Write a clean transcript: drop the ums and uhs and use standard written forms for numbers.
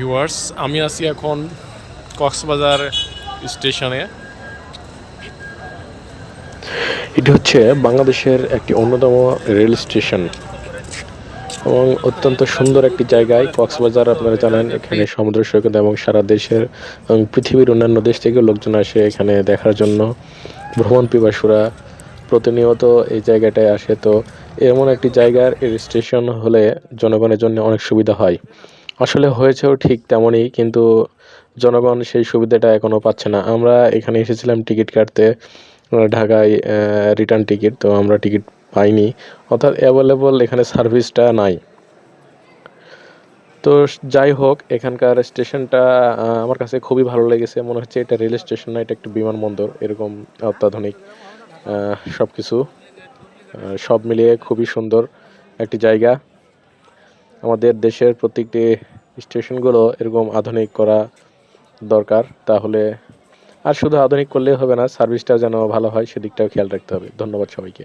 Viewers, আমি আছি এখন কক্সবাজার স্টেশনে। এটি হচ্ছে বাংলাদেশের একটি অন্যতম রেল স্টেশন এবং অত্যন্ত সুন্দর একটি জায়গায় কক্সবাজার। আপনারা জানেন এখানে সমুদ্র সৈকত এবং সারা দেশের এবং পৃথিবীর অন্যান্য দেশ থেকে লোকজন আসে এখানে দেখার জন্য। ভ্রমণ পিপাসুরা প্রতিনিয়ত এই জায়গাটায় আসে। তো এমন একটি জায়গার এর স্টেশন হলে জনগণের জন্য অনেক সুবিধা হয়। আসলে হয়েছেও ঠিক তেমনই, কিন্তু জনগণ সেই সুবিধাটা এখনো পাচ্ছে না। আমরা এখানে এসেছিলাম টিকিট কাটতে, ঢাকায় রিটার্ন টিকিট, তো আমরা টিকিট পাইনি, অর্থাৎ অ্যাভেলেবল এখানে সার্ভিসটা নাই। তো যাই হোক, এখানকার স্টেশনটা আমার কাছে খুবই ভালো লেগেছে। মনে হচ্ছে এটা রেল স্টেশন না, এটা একটি বিমানবন্দর, এরকম অত্যাধুনিক সব কিছু, সব মিলিয়ে খুবই সুন্দর একটি জায়গা। আমাদের দেশের প্রত্যেকটি স্টেশনগুলো এরকম আধুনিক করা দরকার। তাহলে আর শুধু আধুনিক করলেই হবে না, সার্ভিসটাও যেন ভালো হয় সেদিকটাও খেয়াল রাখতে হবে। ধন্যবাদ সবাইকে।